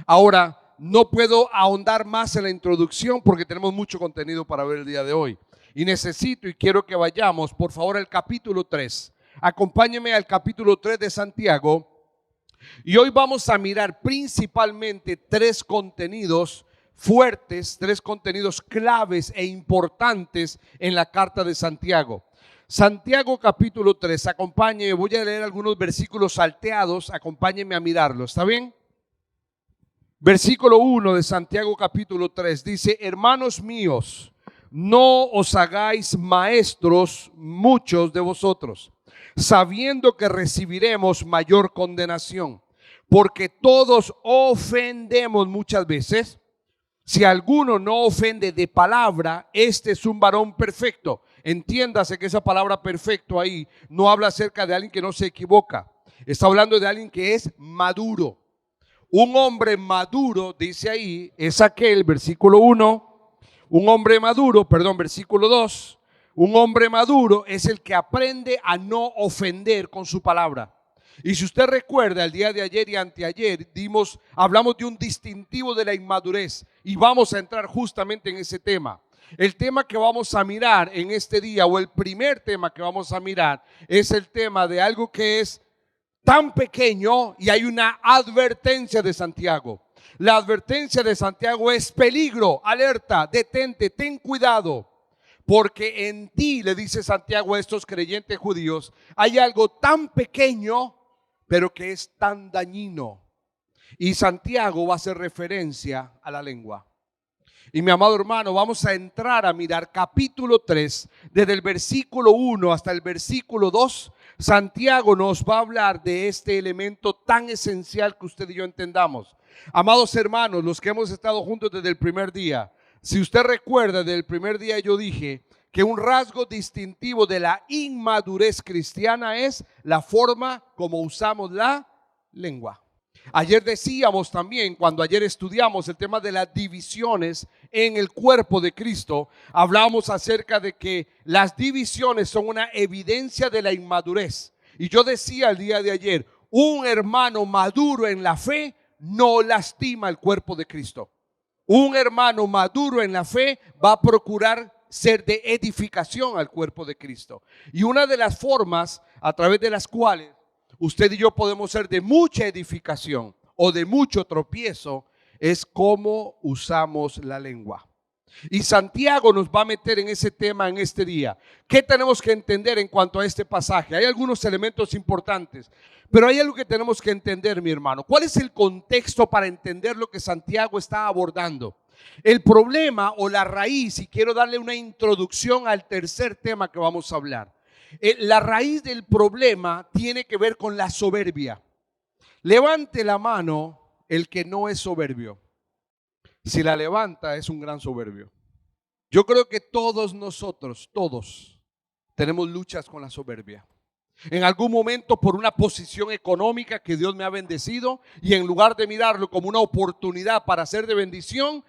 Ahora, no puedo ahondar más en la introducción porque tenemos mucho contenido para ver el día de hoy. Y necesito y quiero que vayamos, por favor, al capítulo 3. Acompáñenme al capítulo 3 de Santiago. Y hoy vamos a mirar principalmente tres contenidos fuertes, tres contenidos claves e importantes en la carta de Santiago. Santiago capítulo 3, acompáñenme, voy a leer algunos versículos salteados, acompáñenme a mirarlo, ¿está bien? Versículo 1 de Santiago capítulo 3 dice: hermanos míos, no os hagáis maestros muchos de vosotros, sabiendo que recibiremos mayor condenación, porque todos ofendemos muchas veces. Si alguno no ofende de palabra, este es un varón perfecto. Entiéndase que esa palabra perfecto ahí no habla acerca de alguien que no se equivoca. Está hablando de alguien que es maduro. Un hombre maduro, dice ahí, es aquel, versículo 1, un hombre maduro, perdón, versículo 2, un hombre maduro es el que aprende a no ofender con su palabra. Y si usted recuerda, el día de ayer y anteayer hablamos de un distintivo de la inmadurez y vamos a entrar justamente en ese tema. El tema que vamos a mirar en este día, o el primer tema que vamos a mirar, es el tema de algo que es tan pequeño y hay una advertencia de Santiago. La advertencia de Santiago es: peligro, alerta, detente, ten cuidado. Porque en ti, le dice Santiago a estos creyentes judíos, hay algo tan pequeño, pero que es tan dañino. Y Santiago va a hacer referencia a la lengua. Y mi amado hermano, vamos a entrar a mirar capítulo 3, desde el versículo 1 hasta el versículo 2. Santiago nos va a hablar de este elemento tan esencial que usted y yo entendamos. Amados hermanos, los que hemos estado juntos desde el primer día, si usted recuerda, desde el primer día yo dije que un rasgo distintivo de la inmadurez cristiana es la forma como usamos la lengua. Ayer decíamos también, cuando ayer estudiamos el tema de las divisiones en el cuerpo de Cristo, hablábamos acerca de que las divisiones son una evidencia de la inmadurez. Y yo decía el día de ayer, un hermano maduro en la fe no lastima el cuerpo de Cristo. Un hermano maduro en la fe va a procurar ser de edificación al cuerpo de Cristo. Y una de las formas a través de las cuales usted y yo podemos ser de mucha edificación o de mucho tropiezo es cómo usamos la lengua. Y Santiago nos va a meter en ese tema en este día. ¿Qué tenemos que entender en cuanto a este pasaje? Hay algunos elementos importantes, pero hay algo que tenemos que entender, mi hermano. ¿Cuál es el contexto para entender lo que Santiago está abordando? El problema o la raíz, y quiero darle una introducción al tercer tema que vamos a hablar. La raíz del problema tiene que ver con la soberbia. Levante la mano el que no es soberbio. Si la levanta, es un gran soberbio. Yo creo que todos nosotros, todos, tenemos luchas con la soberbia. En algún momento, por una posición económica que Dios me ha bendecido, y en lugar de mirarlo como una oportunidad para ser de bendición,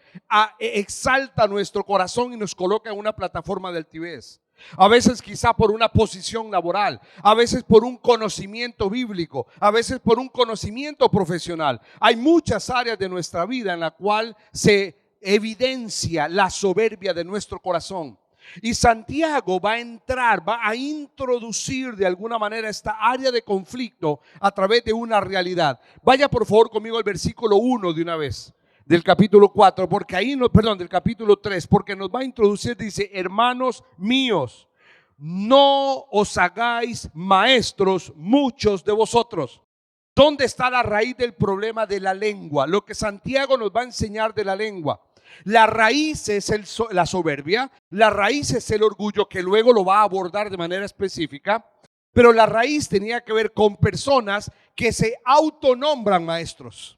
exalta nuestro corazón y nos coloca en una plataforma de altivez. A veces quizá por una posición laboral, a veces por un conocimiento bíblico, a veces por un conocimiento profesional. Hay muchas áreas de nuestra vida en la cual se evidencia la soberbia de nuestro corazón. Y Santiago va a introducir de alguna manera esta área de conflicto a través de una realidad. Vaya por favor conmigo al versículo 1 de una vez. Del capítulo 4, porque ahí del capítulo 3, porque nos va a introducir, dice: hermanos míos, no os hagáis maestros muchos de vosotros. ¿Dónde está la raíz del problema de la lengua? Lo que Santiago nos va a enseñar de la lengua. La raíz es la soberbia, la raíz es el orgullo, que luego lo va a abordar de manera específica, pero la raíz tenía que ver con personas que se autonombran maestros,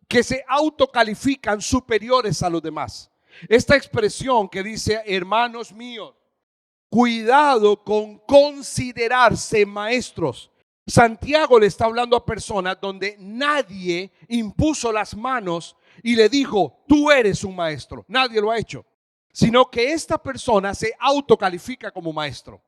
que se autocalifican superiores a los demás. Esta expresión que dice hermanos míos, cuidado con considerarse maestros. Santiago le está hablando a personas donde nadie impuso las manos y le dijo: tú eres un maestro. Nadie lo ha hecho, sino que esta persona se autocalifica como maestro.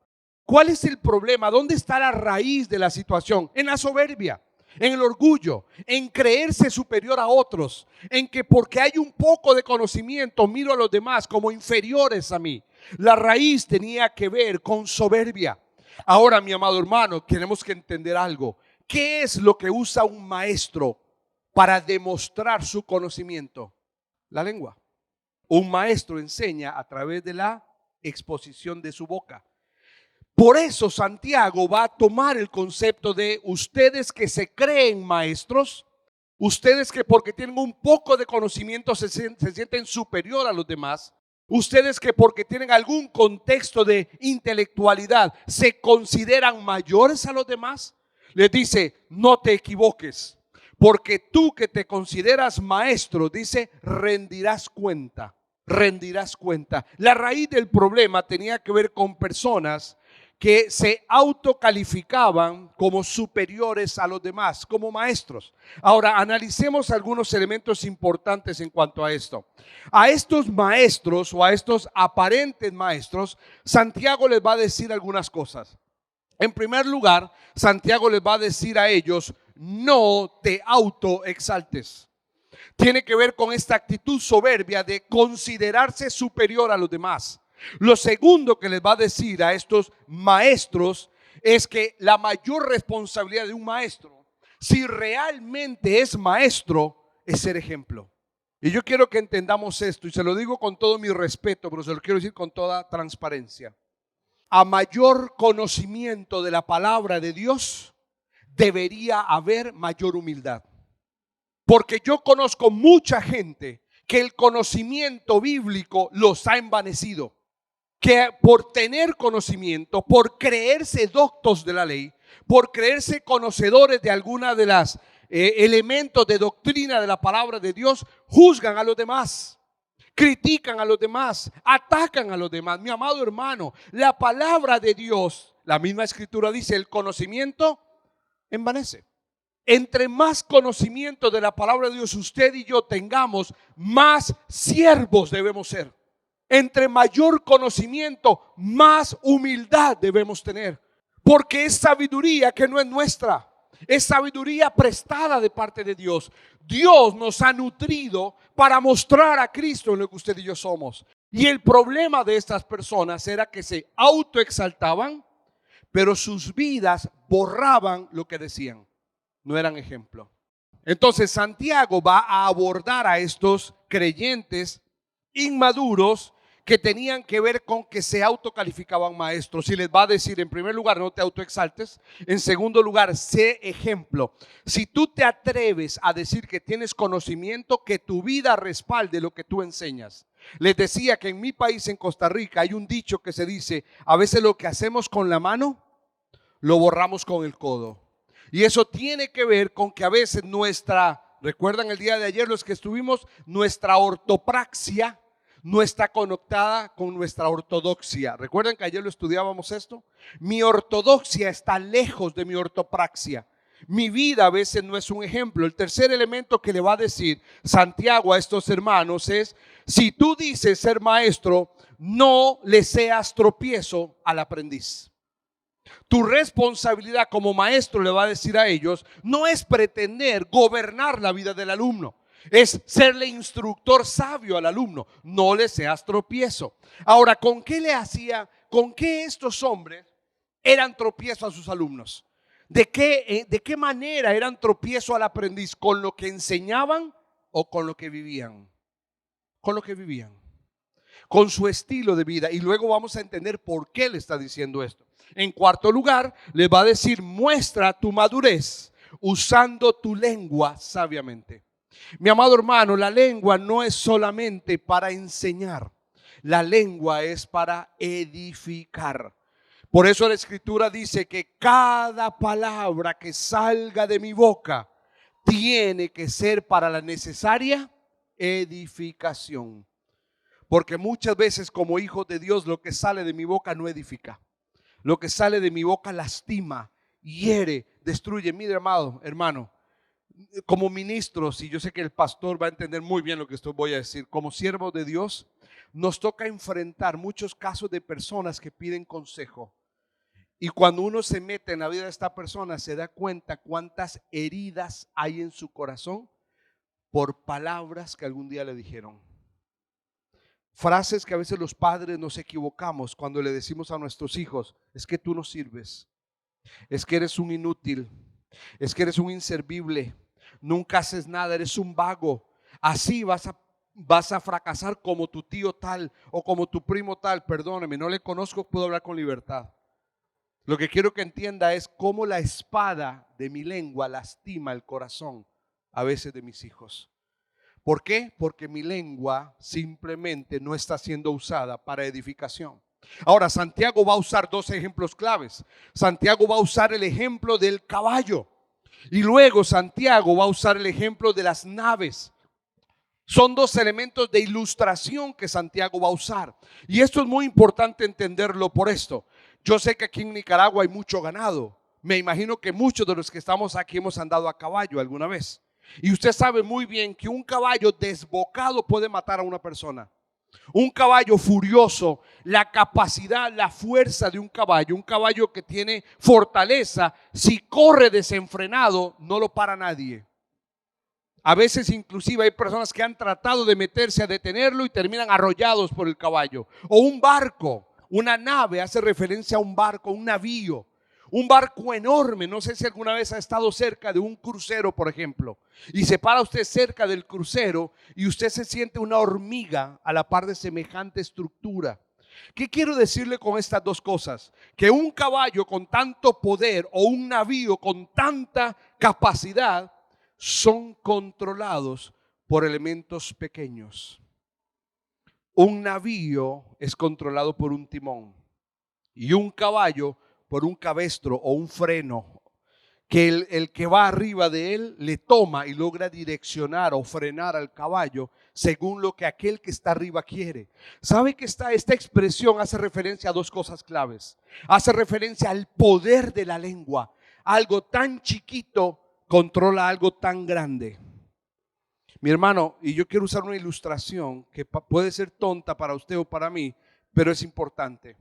¿Cuál es el problema? ¿Dónde está la raíz de la situación? En la soberbia. en el orgullo, en creerse superior a otros, en que porque hay un poco de conocimiento miro a los demás como inferiores a mí. La raíz tenía que ver con soberbia. Ahora, mi amado hermano, tenemos que entender algo. ¿Qué es lo que usa un maestro para demostrar su conocimiento? La lengua. Un maestro enseña a través de la exposición de su boca. Por eso Santiago va a tomar el concepto de ustedes que se creen maestros, ustedes que porque tienen un poco de conocimiento se sienten superior a los demás, ustedes que porque tienen algún contexto de intelectualidad se consideran mayores a los demás. Les dice, no te equivoques, porque tú que te consideras maestro, dice, rendirás cuenta. Rendirás cuenta. La raíz del problema tenía que ver con personas que se autocalificaban como superiores a los demás, como maestros. Ahora, analicemos algunos elementos importantes en cuanto a esto. A estos maestros o a estos aparentes maestros, Santiago les va a decir algunas cosas. En primer lugar, Santiago les va a decir a ellos, no te autoexaltes. Tiene que ver con esta actitud soberbia de considerarse superior a los demás. Lo segundo que les va a decir a estos maestros es que la mayor responsabilidad de un maestro, si realmente es maestro, es ser ejemplo. Y yo quiero que entendamos esto, y se lo digo con todo mi respeto, pero se lo quiero decir con toda transparencia. A mayor conocimiento de la palabra de Dios, debería haber mayor humildad. Porque yo conozco mucha gente que el conocimiento bíblico los ha envanecido. Que por tener conocimiento, por creerse doctos de la ley, por creerse conocedores de alguna de las elementos de doctrina de la palabra de Dios, juzgan a los demás, critican a los demás, atacan a los demás. Mi amado hermano, la palabra de Dios, la misma escritura dice, el conocimiento envanece. Entre más conocimiento de la palabra de Dios usted y yo tengamos, más siervos debemos ser. Entre mayor conocimiento, más humildad debemos tener. Porque es sabiduría que no es nuestra. Es sabiduría prestada de parte de Dios. Dios nos ha nutrido para mostrar a Cristo en lo que usted y yo somos. Y el problema de estas personas era que se autoexaltaban, pero sus vidas borraban lo que decían. No eran ejemplo. Entonces Santiago va a abordar a estos creyentes inmaduros que tenían que ver con que se autocalificaban maestros, y les va a decir, en primer lugar, no te autoexaltes. En segundo lugar, sé ejemplo. Si tú te atreves a decir que tienes conocimiento, que tu vida respalde lo que tú enseñas. Les decía que en mi país, en Costa Rica, hay un dicho que se dice, a veces lo que hacemos con la mano, lo borramos con el codo. Y eso tiene que ver con que a veces recuerdan el día de ayer los que estuvimos, nuestra ortopraxia no está conectada con nuestra ortodoxia. ¿Recuerdan que ayer lo estudiábamos esto? Mi ortodoxia está lejos de mi ortopraxia. Mi vida a veces no es un ejemplo. El tercer elemento que le va a decir Santiago a estos hermanos es, si tú dices ser maestro, no le seas tropiezo al aprendiz. Tu responsabilidad como maestro, le va a decir a ellos, no es pretender gobernar la vida del alumno. Es serle instructor sabio al alumno. No le seas tropiezo. Ahora, ¿con qué estos hombres eran tropiezo a sus alumnos? ¿De qué manera eran tropiezo al aprendiz? ¿Con lo que enseñaban o con lo que vivían? Con lo que vivían. Con su estilo de vida. Y luego vamos a entender por qué le está diciendo esto. En cuarto lugar, le va a decir, muestra tu madurez usando tu lengua sabiamente. Mi amado hermano, la lengua no es solamente para enseñar, la lengua es para edificar. Por eso la escritura dice que cada palabra que salga de mi boca tiene que ser para la necesaria edificación. Porque muchas veces como hijos de Dios lo que sale de mi boca no edifica. Lo que sale de mi boca lastima, hiere, destruye. Mire, amado hermano, como ministros, y yo sé que el pastor va a entender muy bien lo que esto voy a decir, como siervos de Dios, nos toca enfrentar muchos casos de personas que piden consejo Y cuando uno se mete en la vida de esta persona, se da cuenta cuántas heridas hay en su corazón por palabras que algún día le dijeron. Frases que a veces los padres nos equivocamos cuando le decimos a nuestros hijos: es que tú no sirves, es que eres un inútil, es que eres un inservible, nunca haces nada, eres un vago, así vas a fracasar como tu tío tal o como tu primo tal. Perdóneme, no le conozco, puedo hablar con libertad. Lo que quiero que entienda es cómo la espada de mi lengua lastima el corazón a veces de mis hijos. ¿Por qué? Porque mi lengua simplemente no está siendo usada para edificación. Ahora, Santiago va a usar dos ejemplos claves. Santiago va a usar el ejemplo del caballo y luego Santiago va a usar el ejemplo de las naves. Son dos elementos de ilustración que Santiago va a usar. Y esto es muy importante entenderlo por esto. Yo sé que aquí en Nicaragua hay mucho ganado. Me imagino que muchos de los que estamos aquí hemos andado a caballo alguna vez. Y usted sabe muy bien que un caballo desbocado puede matar a una persona. Un caballo furioso, la capacidad, la fuerza de un caballo que tiene fortaleza, si corre desenfrenado, no lo para nadie. A veces inclusive hay personas que han tratado de meterse a detenerlo y terminan arrollados por el caballo. O un barco, una nave, hace referencia a un barco, un navío. Un barco enorme, no sé si alguna vez ha estado cerca de un crucero, por ejemplo, y se para usted cerca del crucero y usted se siente una hormiga a la par de semejante estructura. ¿Qué quiero decirle con estas dos cosas? Que un caballo con tanto poder o un navío con tanta capacidad son controlados por elementos pequeños. Un navío es controlado por un timón y un caballo por un cabestro o un freno que el que va arriba de él le toma y logra direccionar o frenar al caballo según lo que aquel que está arriba quiere. ¿Sabe que esta expresión hace referencia a dos cosas claves? Hace referencia al poder de la lengua. Algo tan chiquito controla algo tan grande. Mi hermano, y yo quiero usar una ilustración que puede ser tonta para usted o para mí, pero es importante.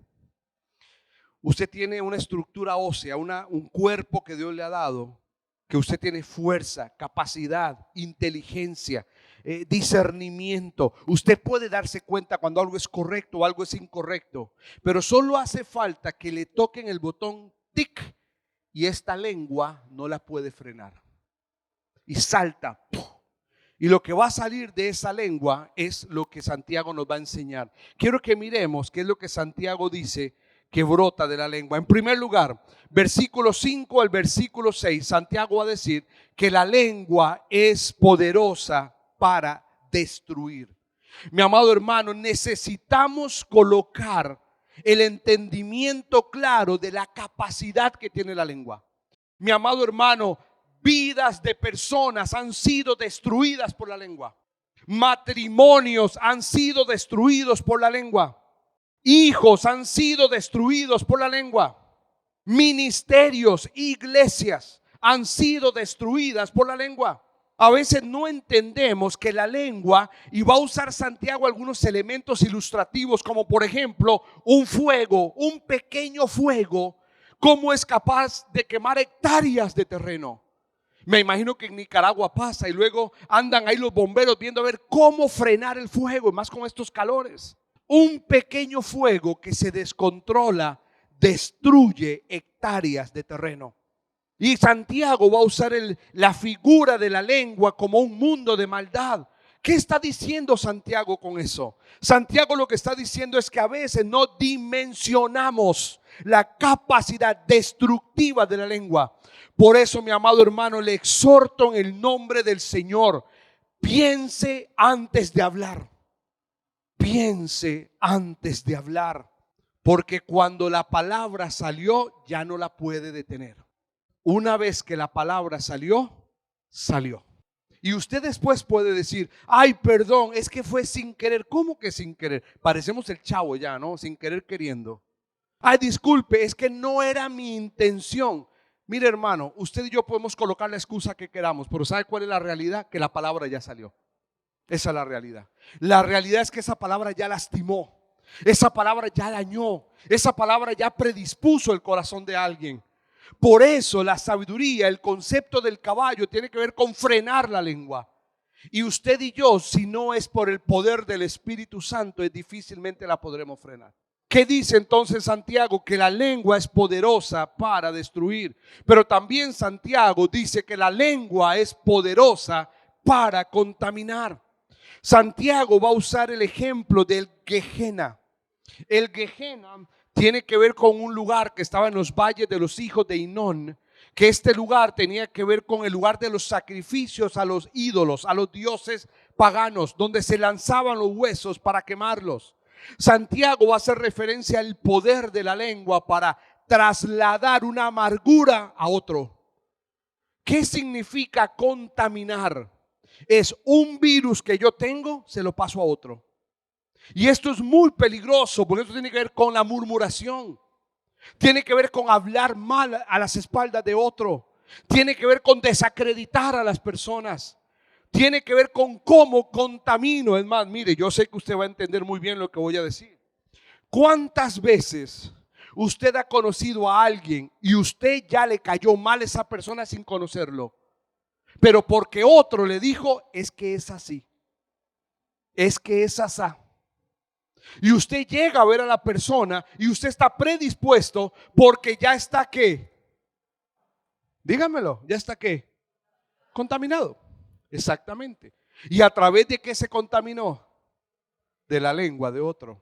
Usted tiene una estructura ósea, un cuerpo que Dios le ha dado, que usted tiene fuerza, capacidad, inteligencia, discernimiento. Usted puede darse cuenta cuando algo es correcto o algo es incorrecto, pero solo hace falta que le toquen el botón tic y esta lengua no la puede frenar. Y salta. ¡Puf! Y lo que va a salir de esa lengua es lo que Santiago nos va a enseñar. Quiero que miremos qué es lo que Santiago dice que brota de la lengua. En primer lugar, versículo 5 al versículo 6, Santiago va a decir que la lengua es poderosa para destruir. Mi amado hermano, necesitamos colocar el entendimiento claro de la capacidad que tiene la lengua. Mi amado hermano, vidas de personas han sido destruidas por la lengua. Matrimonios han sido destruidos por la lengua. Hijos han sido destruidos por la lengua. Ministerios, iglesias han sido destruidas por la lengua. A veces no entendemos que la lengua, y va a usar Santiago algunos elementos ilustrativos, como por ejemplo un fuego, un pequeño fuego, cómo es capaz de quemar hectáreas de terreno. Me imagino que en Nicaragua pasa y luego andan ahí los bomberos viendo a ver cómo frenar el fuego, más con estos calores. Un pequeño fuego que se descontrola destruye hectáreas de terreno. Y Santiago va a usar la figura de la lengua como un mundo de maldad. ¿Qué está diciendo Santiago con eso? Santiago lo que está diciendo es que a veces no dimensionamos la capacidad destructiva de la lengua. Por eso, mi amado hermano, le exhorto en el nombre del Señor: piense antes de hablar. Piense antes de hablar, porque cuando la palabra salió ya no la puede detener. Una vez que la palabra salió, salió. Y usted después puede decir: ay, perdón, es que fue sin querer. ¿Cómo que sin querer? Parecemos el Chavo ya, ¿no? Sin querer queriendo. Ay, disculpe, es que no era mi intención. Mire, hermano, usted y yo podemos colocar la excusa que queramos, pero ¿sabe cuál es la realidad? Que la palabra ya salió. Esa es la realidad. La realidad es que esa palabra ya lastimó. Esa palabra ya dañó, esa palabra ya predispuso el corazón de alguien. Por eso la sabiduría, el concepto del caballo tiene que ver con frenar la lengua. Y usted y yo, si no es por el poder del Espíritu Santo, difícilmente la podremos frenar. ¿Qué dice entonces Santiago? Que la lengua es poderosa para destruir. Pero también Santiago dice que la lengua es poderosa para contaminar. Santiago va a usar el ejemplo del Gehenna. El Gehenna tiene que ver con un lugar que estaba en los valles de los hijos de Hinón, que este lugar tenía que ver con el lugar de los sacrificios a los ídolos, a los dioses paganos, donde se lanzaban los huesos para quemarlos. Santiago va a hacer referencia al poder de la lengua para trasladar una amargura a otro. ¿Qué significa contaminar? Es un virus que yo tengo, se lo paso a otro. Y esto es muy peligroso porque esto tiene que ver con la murmuración. Tiene que ver con hablar mal a las espaldas de otro. Tiene que ver con desacreditar a las personas. Tiene que ver con cómo contamino. Es más, mire, yo sé que usted va a entender muy bien lo que voy a decir. ¿Cuántas veces usted ha conocido a alguien y usted ya le cayó mal a esa persona sin conocerlo? Pero porque otro le dijo, es que es así. Es que es asá. Y usted llega a ver a la persona y usted está predispuesto porque ya está ¿qué? Dígamelo, ya está ¿qué? Contaminado. Exactamente. ¿Y a través de qué se contaminó? De la lengua de otro.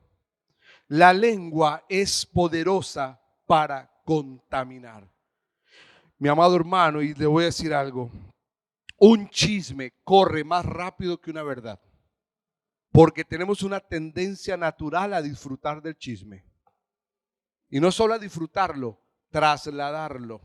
La lengua es poderosa para contaminar. Mi amado hermano, y le voy a decir algo. Un chisme corre más rápido que una verdad. Porque tenemos una tendencia natural a disfrutar del chisme. Y no solo a disfrutarlo, trasladarlo,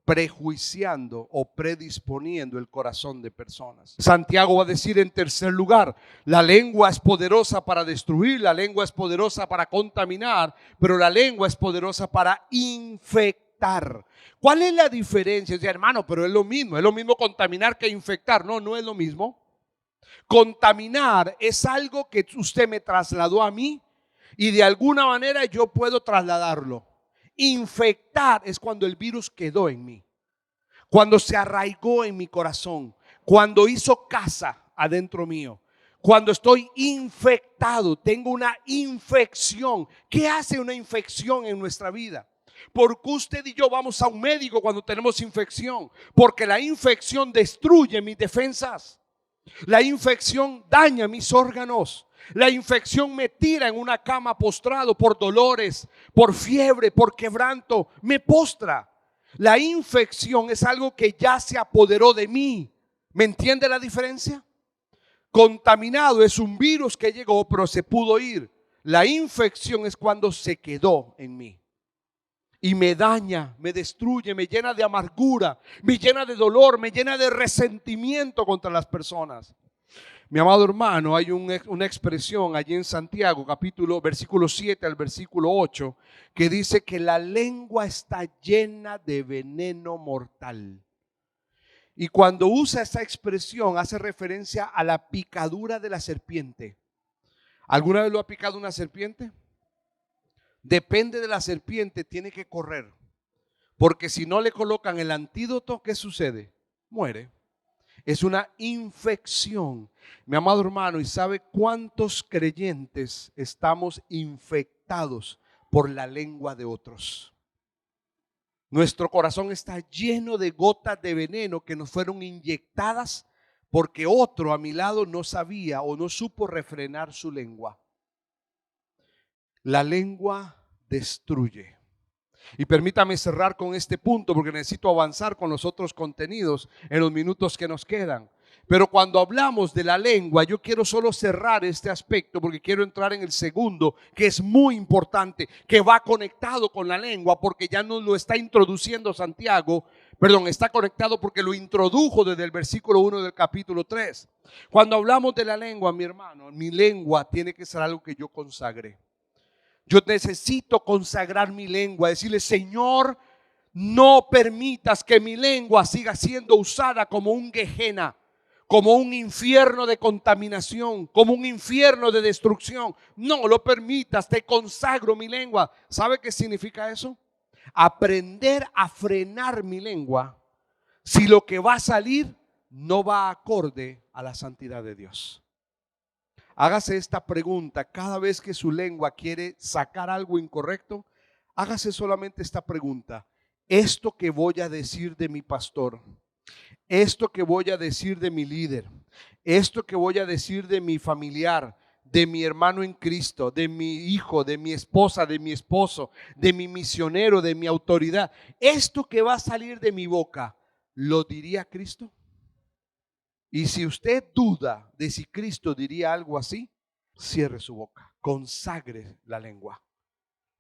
prejuiciando o predisponiendo el corazón de personas. Santiago va a decir en tercer lugar, la lengua es poderosa para destruir, la lengua es poderosa para contaminar, pero la lengua es poderosa para infectar. ¿Cuál es la diferencia? Dice, hermano, pero es lo mismo contaminar que infectar. No, no es lo mismo. Contaminar es algo que usted me trasladó a mí y de alguna manera yo puedo trasladarlo. Infectar es cuando el virus quedó en mí, cuando se arraigó en mi corazón, cuando hizo casa adentro mío, cuando estoy infectado, tengo una infección. ¿Qué hace una infección en nuestra vida? Porque usted y yo vamos a un médico cuando tenemos infección, porque la infección destruye mis defensas. La infección daña mis órganos. La infección me tira en una cama postrado por dolores, por fiebre, por quebranto. Me postra. La infección es algo que ya se apoderó de mí. ¿Me entiende la diferencia? Contaminado es un virus que llegó pero se pudo ir. La infección es cuando se quedó en mí. Y me daña, me destruye, me llena de amargura, me llena de dolor, me llena de resentimiento contra las personas. Mi amado hermano, hay una expresión allí en Santiago, versículo 7 al versículo 8, que dice que la lengua está llena de veneno mortal. Y cuando usa esa expresión hace referencia a la picadura de la serpiente. ¿Alguna vez lo ha picado una serpiente? Depende de la serpiente, tiene que correr. Porque si no le colocan el antídoto, ¿qué sucede? Muere. Es una infección. Mi amado hermano, ¿y sabe cuántos creyentes estamos infectados por la lengua de otros? Nuestro corazón está lleno de gotas de veneno que nos fueron inyectadas porque otro a mi lado no sabía o no supo refrenar su lengua. La lengua destruye. Y permítame cerrar con este punto porque necesito avanzar con los otros contenidos en los minutos que nos quedan. Pero cuando hablamos de la lengua, yo quiero solo cerrar este aspecto porque quiero entrar en el segundo, que es muy importante, que va conectado con la lengua porque ya nos lo está introduciendo Santiago. Está conectado porque lo introdujo desde el versículo 1 del capítulo 3. Cuando hablamos de la lengua, mi hermano, mi lengua tiene que ser algo que yo consagre. Yo necesito consagrar mi lengua, decirle, Señor, no permitas que mi lengua siga siendo usada como un Gehenna, como un infierno de contaminación, como un infierno de destrucción. No lo permitas, te consagro mi lengua. ¿Sabe qué significa eso? Aprender a frenar mi lengua si lo que va a salir no va acorde a la santidad de Dios. Hágase esta pregunta cada vez que su lengua quiere sacar algo incorrecto. Hágase solamente esta pregunta: esto que voy a decir de mi pastor, esto que voy a decir de mi líder, esto que voy a decir de mi familiar, de mi hermano en Cristo, de mi hijo, de mi esposa, de mi esposo, de mi misionero, de mi autoridad, esto que va a salir de mi boca, ¿lo diría Cristo? Y si usted duda de si Cristo diría algo así, cierre su boca, consagre la lengua.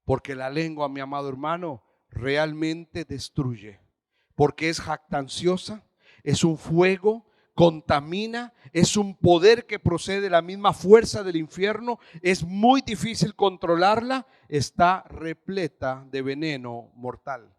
Porque la lengua, mi amado hermano, realmente destruye. Porque es jactanciosa, es un fuego, contamina, es un poder que procede de la misma fuerza del infierno. Es muy difícil controlarla, está repleta de veneno mortal.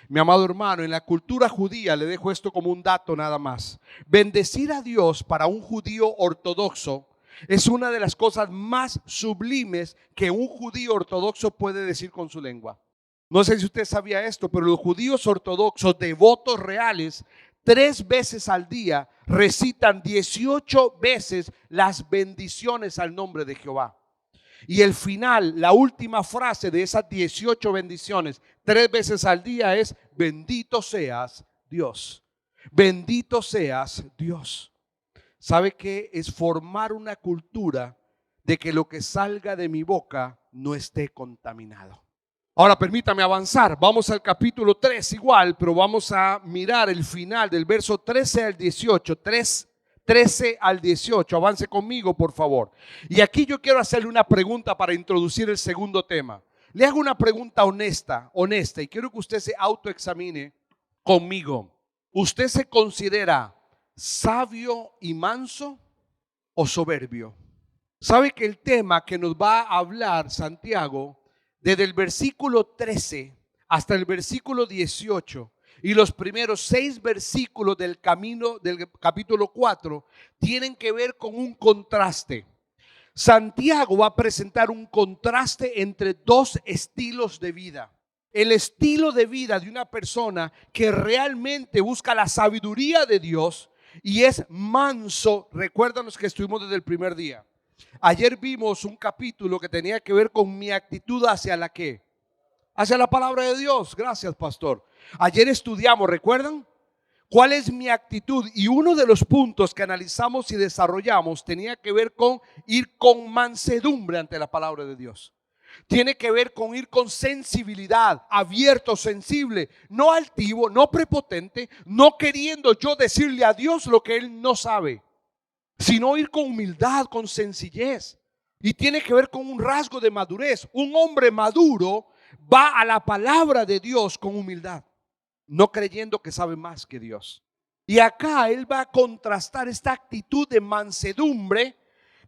Mi amado hermano, en la cultura judía, le dejo esto como un dato nada más. Bendecir a Dios para un judío ortodoxo es una de las cosas más sublimes que un judío ortodoxo puede decir con su lengua. No sé si usted sabía esto, pero los judíos ortodoxos devotos reales 3 veces al día recitan 18 veces las bendiciones al nombre de Jehová. Y el final, la última frase de esas 18 bendiciones, 3 veces al día es: bendito seas Dios. Bendito seas Dios. ¿Sabe qué? Es formar una cultura de que lo que salga de mi boca no esté contaminado. Ahora permítame avanzar. Vamos al capítulo 3 igual, pero vamos a mirar el final del verso 13 al 18. 13 al 18. Avance conmigo, por favor. Y aquí yo quiero hacerle una pregunta para introducir el segundo tema. Le hago una pregunta honesta, y quiero que usted se autoexamine conmigo. ¿Usted se considera sabio y manso o soberbio? ¿Sabe que el tema que nos va a hablar Santiago, desde el versículo 13 hasta el versículo 18, y los primeros 6 versículos del capítulo 4 tienen que ver con un contraste? Santiago va a presentar un contraste entre 2 estilos de vida. El estilo de vida de una persona que realmente busca la sabiduría de Dios y es manso. Recuérdanos que estuvimos desde el primer día. Ayer vimos un capítulo que tenía que ver con mi actitud hacia la ¿qué? Hacia la palabra de Dios. Gracias, pastor. Ayer estudiamos, ¿recuerdan? ¿Cuál es mi actitud? Y uno de los puntos que analizamos y desarrollamos tenía que ver con ir con mansedumbre ante la palabra de Dios. Tiene que ver con ir con sensibilidad, abierto, sensible, no altivo, no prepotente, no queriendo yo decirle a Dios lo que Él no sabe, sino ir con humildad, con sencillez. Y tiene que ver con un rasgo de madurez. Un hombre maduro va a la palabra de Dios con humildad, no creyendo que sabe más que Dios. Y acá él va a contrastar esta actitud de mansedumbre,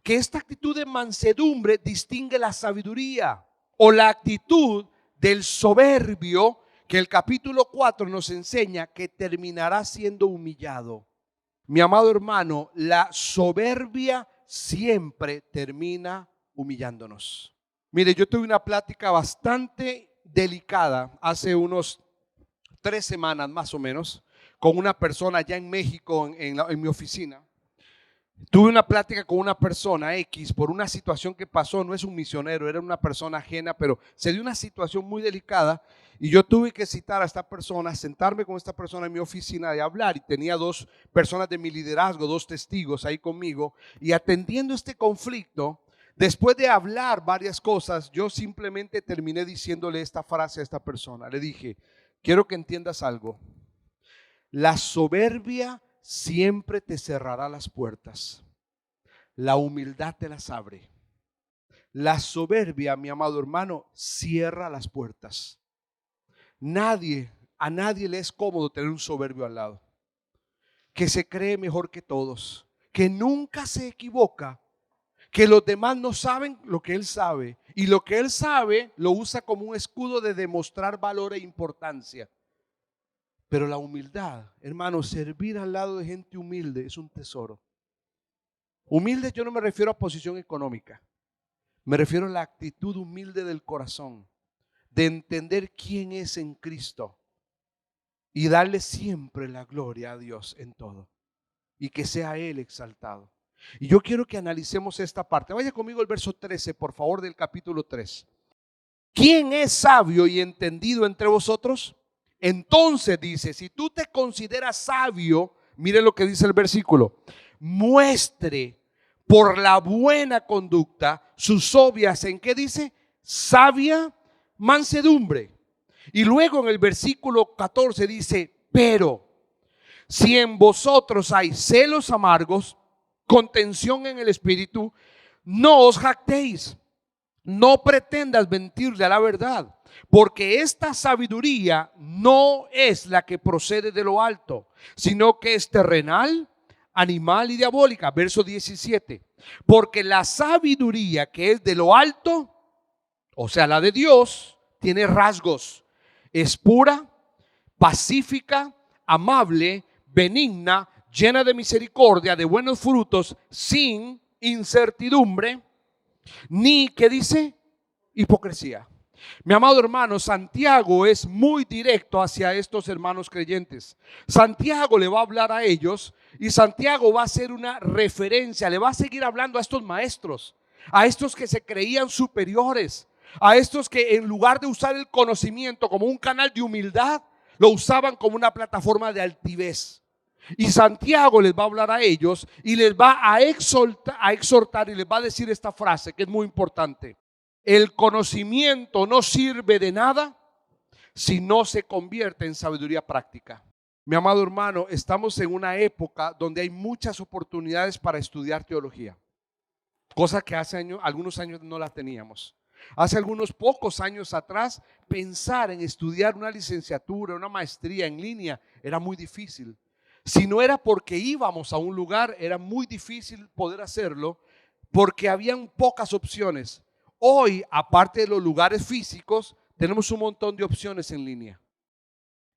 que esta actitud de mansedumbre distingue la sabiduría, o la actitud del soberbio, que el capítulo 4 nos enseña que terminará siendo humillado. Mi amado hermano, la soberbia siempre termina humillándonos. Mire, yo tuve una plática bastante delicada hace unos 3 semanas más o menos con una persona allá en México, en mi oficina. Tuve una plática con una persona X por una situación que pasó. No es un misionero, era una persona ajena, pero se dio una situación muy delicada y yo tuve que citar a esta persona, sentarme con esta persona en mi oficina y hablar. Y tenía 2 personas de mi liderazgo, 2 testigos ahí conmigo, y atendiendo este conflicto, después de hablar varias cosas, yo simplemente terminé diciéndole esta frase a esta persona. Le dije: quiero que entiendas algo. La soberbia siempre te cerrará las puertas. La humildad te las abre. La soberbia, mi amado hermano, cierra las puertas. A nadie le es cómodo tener un soberbio al lado, que se cree mejor que todos, que nunca se equivoca, que los demás no saben lo que él sabe, y lo que él sabe lo usa como un escudo de demostrar valor e importancia. Pero la humildad, hermano, servir al lado de gente humilde es un tesoro. Humilde yo no me refiero a posición económica. Me refiero a la actitud humilde del corazón, de entender quién es en Cristo y darle siempre la gloria a Dios en todo y que sea Él exaltado. Y yo quiero que analicemos esta parte. Vaya conmigo al verso 13, por favor, del capítulo 3. ¿Quién es sabio y entendido entre vosotros? Entonces dice, si tú te consideras sabio, mire lo que dice el versículo, muestre por la buena conducta sus obras, ¿en qué dice? Sabia mansedumbre. Y luego en el versículo 14 dice, pero si en vosotros hay celos amargos, contención en el espíritu, no os jactéis, no pretendas mentirle a la verdad, porque esta sabiduría no es la que procede de lo alto, sino que es terrenal, animal y diabólica. Verso 17, porque la sabiduría que es de lo alto, o sea, la de Dios, tiene rasgos, es pura, pacífica, amable, benigna, llena de misericordia, de buenos frutos, sin incertidumbre, ni, ¿qué dice? Hipocresía. Mi amado hermano, Santiago es muy directo hacia estos hermanos creyentes. Santiago le va a hablar a ellos y Santiago va a hacer una referencia, le va a seguir hablando a estos maestros, a estos que se creían superiores, a estos que en lugar de usar el conocimiento como un canal de humildad, lo usaban como una plataforma de altivez. Y Santiago les va a hablar a ellos y les va a exhortar y les va a decir esta frase que es muy importante. El conocimiento no sirve de nada si no se convierte en sabiduría práctica. Mi amado hermano, estamos en una época donde hay muchas oportunidades para estudiar teología, cosa que hace algunos años no la teníamos. Hace algunos pocos años atrás, pensar en estudiar una licenciatura, una maestría en línea era muy difícil. Si no era porque íbamos a un lugar, era muy difícil poder hacerlo porque habían pocas opciones. Hoy, aparte de los lugares físicos, tenemos un montón de opciones en línea.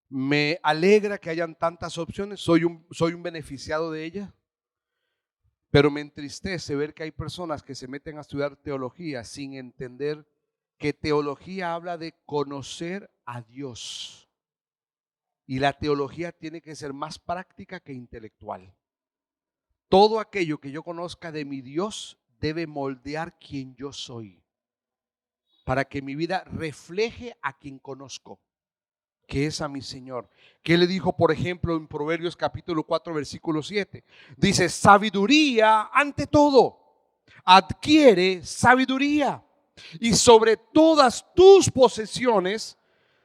Me alegra que hayan tantas opciones, soy un beneficiado de ellas, pero me entristece ver que hay personas que se meten a estudiar teología sin entender que teología habla de conocer a Dios. Y la teología tiene que ser más práctica que intelectual. Todo aquello que yo conozca de mi Dios debe moldear quien yo soy, para que mi vida refleje a quien conozco, que es a mi Señor. ¿Qué le dijo, por ejemplo, en Proverbios capítulo 4, versículo 7? Dice, sabiduría ante todo, adquiere sabiduría, y sobre todas tus posesiones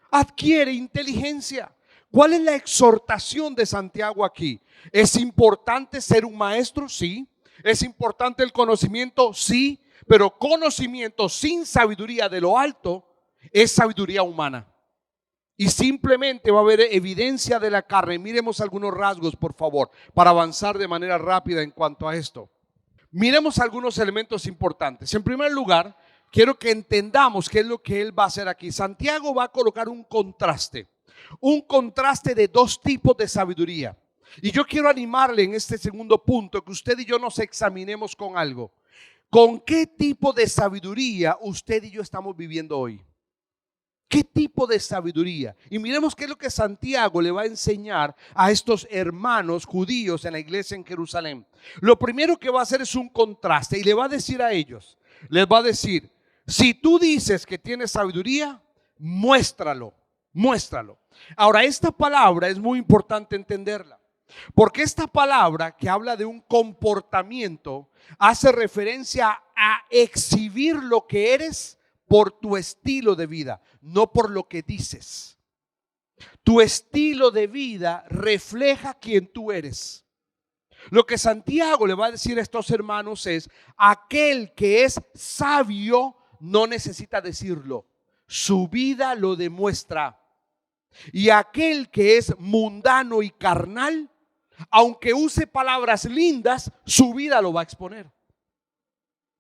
adquiere inteligencia. ¿Cuál es la exhortación de Santiago aquí? ¿Es importante ser un maestro? Sí. ¿Es importante el conocimiento? Sí. Pero conocimiento sin sabiduría de lo alto es sabiduría humana. Y simplemente va a haber evidencia de la carne. Miremos algunos rasgos, por favor, para avanzar de manera rápida en cuanto a esto. Miremos algunos elementos importantes. En primer lugar, quiero que entendamos qué es lo que él va a hacer aquí. Santiago va a colocar un contraste de dos tipos de sabiduría. Y yo quiero animarle en este segundo punto que usted y yo nos examinemos con algo. ¿Con qué tipo de sabiduría usted y yo estamos viviendo hoy? ¿Qué tipo de sabiduría? Y miremos qué es lo que Santiago le va a enseñar a estos hermanos judíos en la iglesia en Jerusalén. Lo primero que va a hacer es un contraste y le va a decir a ellos, les va a decir, si tú dices que tienes sabiduría, muéstralo. Ahora, esta palabra es muy importante entenderla, porque esta palabra que habla de un comportamiento hace referencia a exhibir lo que eres por tu estilo de vida, no por lo que dices. Tu estilo de vida refleja quién tú eres. Lo que Santiago le va a decir a estos hermanos es, aquel que es sabio no necesita decirlo, su vida lo demuestra. Y aquel que es mundano y carnal, aunque use palabras lindas, su vida lo va a exponer.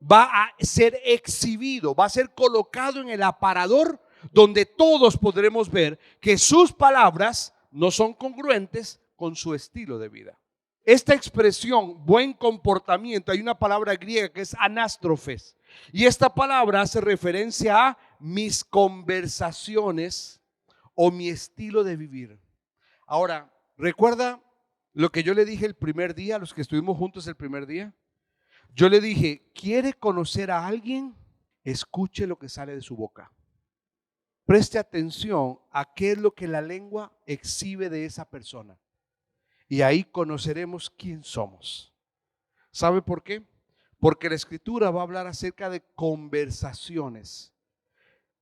Va a ser exhibido, va a ser colocado en el aparador donde todos podremos ver que sus palabras no son congruentes con su estilo de vida. Esta expresión, buen comportamiento, hay una palabra griega que es anástrofes. Y esta palabra hace referencia a mis conversaciones o mi estilo de vivir. Ahora, ¿recuerda lo que yo le dije el primer día, a los que estuvimos juntos el primer día? Yo le dije, ¿quiere conocer a alguien? Escuche lo que sale de su boca. Preste atención a qué es lo que la lengua exhibe de esa persona. Y ahí conoceremos quién somos. ¿Sabe por qué? Porque la Escritura va a hablar acerca de conversaciones.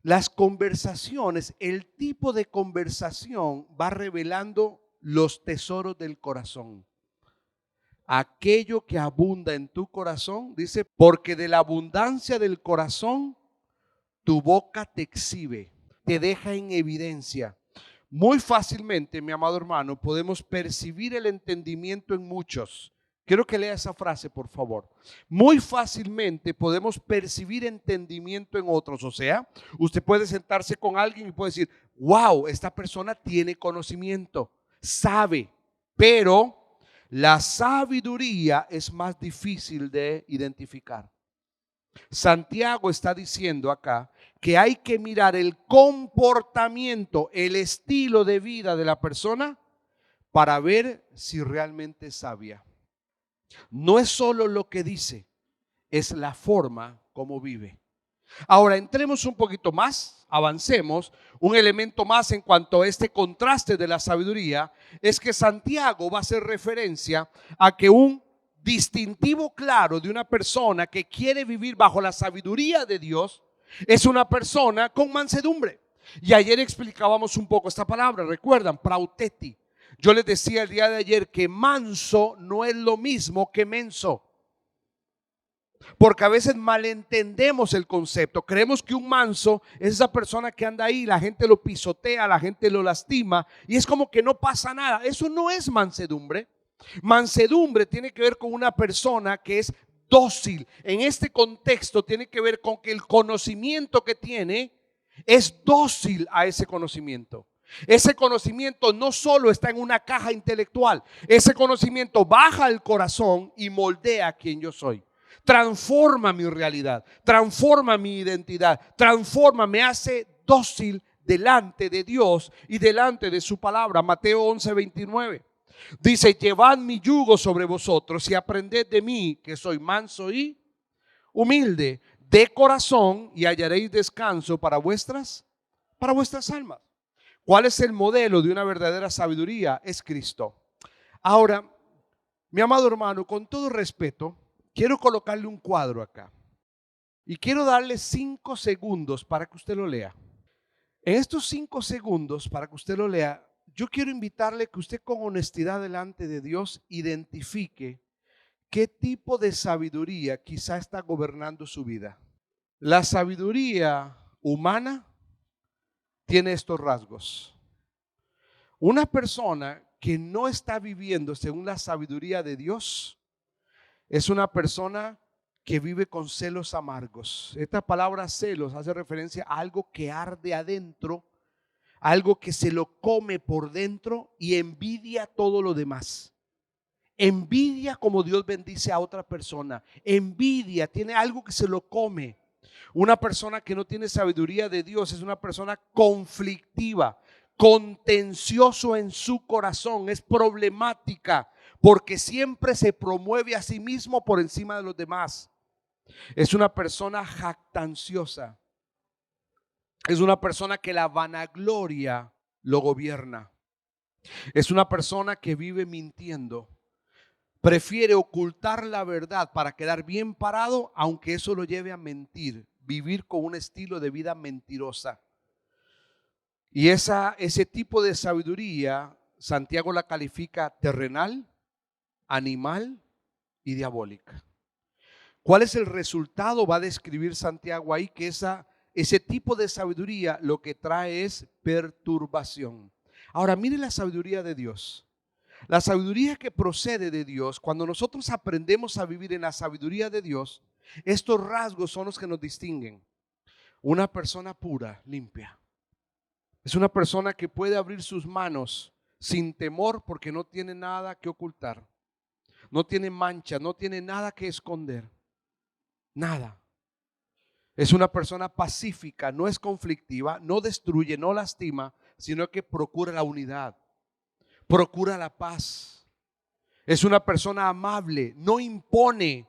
Las conversaciones, el tipo de conversación va revelando los tesoros del corazón. Aquello que abunda en tu corazón, dice, porque de la abundancia del corazón, tu boca te exhibe, te deja en evidencia. Muy fácilmente, mi amado hermano, podemos percibir el entendimiento en muchos. Quiero que lea esa frase, por favor. Muy fácilmente podemos percibir entendimiento en otros. O sea, usted puede sentarse con alguien y puede decir, wow, esta persona tiene conocimiento, sabe, pero la sabiduría es más difícil de identificar. Santiago está diciendo acá que hay que mirar el comportamiento, el estilo de vida de la persona para ver si realmente es sabia. No es solo lo que dice, es la forma como vive. Ahora entremos un poquito más, avancemos. Un elemento más en cuanto a este contraste de la sabiduría es que Santiago va a hacer referencia a que un distintivo claro de una persona que quiere vivir bajo la sabiduría de Dios es una persona con mansedumbre. Y ayer explicábamos un poco esta palabra, recuerdan, prauteti. Yo les decía el día de ayer que manso no es lo mismo que menso. Porque a veces malentendemos el concepto. Creemos que un manso es esa persona que anda ahí, la gente lo pisotea, la gente lo lastima y es como que no pasa nada. Eso no es mansedumbre. Mansedumbre tiene que ver con una persona que es dócil. En este contexto tiene que ver con que el conocimiento que tiene es dócil a ese conocimiento. Ese conocimiento no solo está en una caja intelectual. Ese conocimiento baja al corazón y moldea a quien yo soy. Transforma mi realidad, transforma mi identidad, transforma, me hace dócil delante de Dios y delante de su palabra. Mateo 11:29 dice, llevad mi yugo sobre vosotros y aprended de mí, que soy manso y humilde de corazón, y hallaréis descanso para vuestras almas. ¿Cuál es el modelo de una verdadera sabiduría? Es Cristo. Ahora, mi amado hermano, con todo respeto, quiero colocarle un cuadro acá y quiero darle 5 segundos para que usted lo lea. En estos 5 segundos para que usted lo lea, yo quiero invitarle que usted con honestidad delante de Dios identifique qué tipo de sabiduría quizá está gobernando su vida. La sabiduría humana tiene estos rasgos. Una persona que no está viviendo según la sabiduría de Dios es una persona que vive con celos amargos. Esta palabra celos hace referencia a algo que arde adentro, algo que se lo come por dentro y envidia todo lo demás. Envidia como Dios bendice a otra persona. Envidia, tiene algo que se lo come. Una persona que no tiene sabiduría de Dios es una persona conflictiva, contencioso en su corazón, es problemática porque siempre se promueve a sí mismo por encima de los demás. Es una persona jactanciosa. Es una persona que la vanagloria lo gobierna. Es una persona que vive mintiendo. Prefiere ocultar la verdad para quedar bien parado, aunque eso lo lleve a mentir, vivir con un estilo de vida mentirosa. Y ese tipo de sabiduría, Santiago la califica terrenal, animal y diabólica. ¿Cuál es el resultado? Va a describir Santiago ahí que ese tipo de sabiduría lo que trae es perturbación. Ahora, mire la sabiduría de Dios. La sabiduría que procede de Dios, cuando nosotros aprendemos a vivir en la sabiduría de Dios, estos rasgos son los que nos distinguen. Una persona pura, limpia. Es una persona que puede abrir sus manos sin temor, porque no tiene nada que ocultar, no tiene mancha, no tiene nada que esconder, nada. Es una persona pacífica, no es conflictiva, no destruye, no lastima, sino que procura la unidad, procura la paz. Es una persona amable, no impone,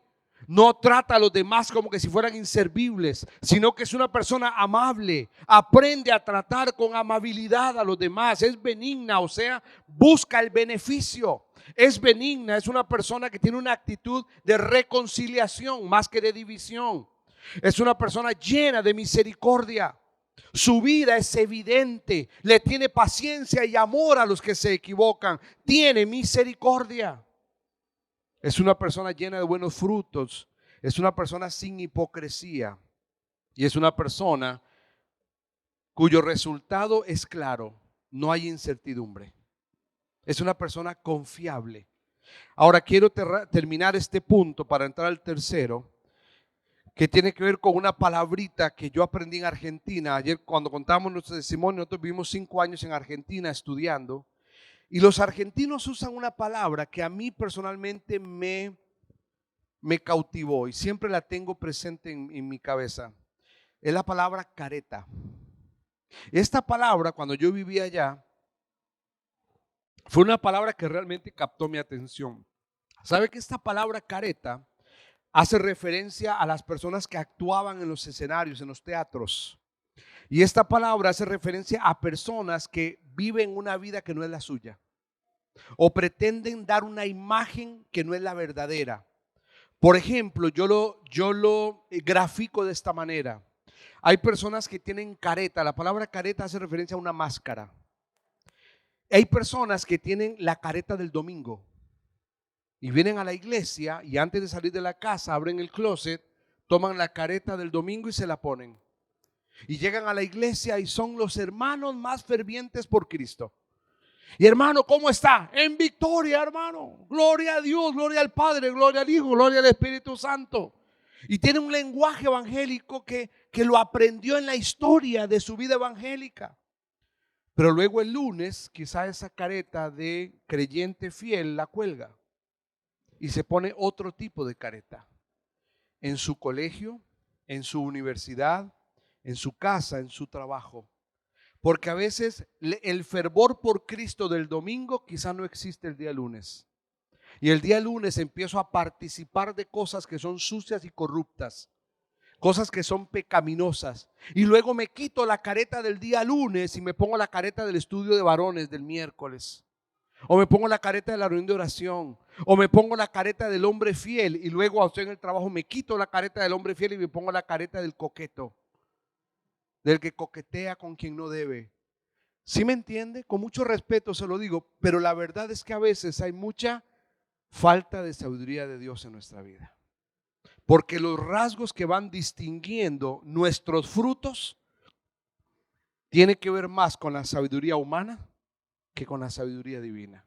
no trata a los demás como que si fueran inservibles, sino que es una persona amable, aprende a tratar con amabilidad a los demás, es benigna, o sea, busca el beneficio. Es benigna, es una persona que tiene una actitud de reconciliación más que de división. Es una persona llena de misericordia. Su vida es evidente, le tiene paciencia y amor a los que se equivocan, tiene misericordia. Es una persona llena de buenos frutos, es una persona sin hipocresía y es una persona cuyo resultado es claro, no hay incertidumbre. Es una persona confiable. Ahora quiero terminar este punto para entrar al tercero, que tiene que ver con una palabrita que yo aprendí en Argentina. Ayer cuando contábamos nuestro testimonio, nosotros vivimos 5 años en Argentina estudiando, y los argentinos usan una palabra que a mí personalmente me cautivó y siempre la tengo presente en mi cabeza. Es la palabra careta. Esta palabra, cuando yo vivía allá, fue una palabra que realmente captó mi atención. ¿Sabe que esta palabra careta hace referencia a las personas que actuaban en los escenarios, en los teatros? Y esta palabra hace referencia a personas que viven una vida que no es la suya o pretenden dar una imagen que no es la verdadera. Por ejemplo, yo lo grafico de esta manera. Hay personas que tienen careta. La palabra careta hace referencia a una máscara. Hay personas que tienen la careta del domingo y vienen a la iglesia y antes de salir de la casa abren el closet, toman la careta del domingo y se la ponen. Y llegan a la iglesia y son los hermanos más fervientes por Cristo. Y hermano, ¿cómo está? En victoria, hermano. Gloria a Dios, gloria al Padre, gloria al Hijo, gloria al Espíritu Santo. Y tiene un lenguaje evangélico que lo aprendió en la historia de su vida evangélica. Pero luego el lunes, quizá esa careta de creyente fiel la cuelga y se pone otro tipo de careta. En su colegio, en su universidad, en su casa, en su trabajo. Porque a veces el fervor por Cristo del domingo quizá no existe el día lunes. Y el día lunes empiezo a participar de cosas que son sucias y corruptas, cosas que son pecaminosas. Y luego me quito la careta del día lunes y me pongo la careta del estudio de varones del miércoles. O me pongo la careta de la reunión de oración. O me pongo la careta del hombre fiel. Y luego estoy en el trabajo, me quito la careta del hombre fiel y me pongo la careta del coqueto, del que coquetea con quien no debe. ¿Sí me entiende? Con mucho respeto se lo digo, pero la verdad es que a veces hay mucha falta de sabiduría de Dios en nuestra vida. Porque los rasgos que van distinguiendo nuestros frutos tienen que ver más con la sabiduría humana que con la sabiduría divina.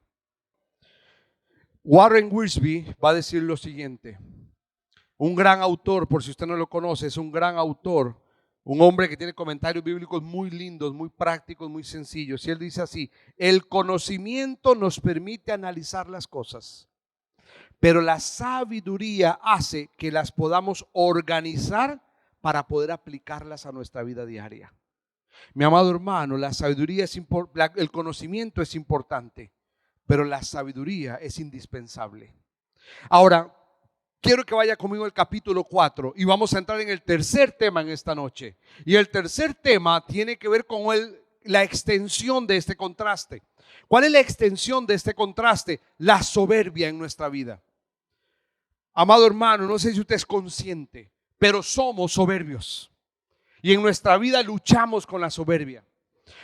Warren Wiersbe va a decir lo siguiente. Un gran autor, por si usted no lo conoce, es un gran autor. Un hombre que tiene comentarios bíblicos muy lindos, muy prácticos, muy sencillos. Y él dice así: el conocimiento nos permite analizar las cosas, pero la sabiduría hace que las podamos organizar para poder aplicarlas a nuestra vida diaria. Mi amado hermano, la sabiduría el conocimiento es importante, pero la sabiduría es indispensable. Ahora, quiero que vaya conmigo al capítulo 4 y vamos a entrar en el tercer tema en esta noche. Y el tercer tema tiene que ver con la extensión de este contraste. ¿Cuál es la extensión de este contraste? La soberbia en nuestra vida. Amado hermano, no sé si usted es consciente, pero somos soberbios. Y en nuestra vida luchamos con la soberbia.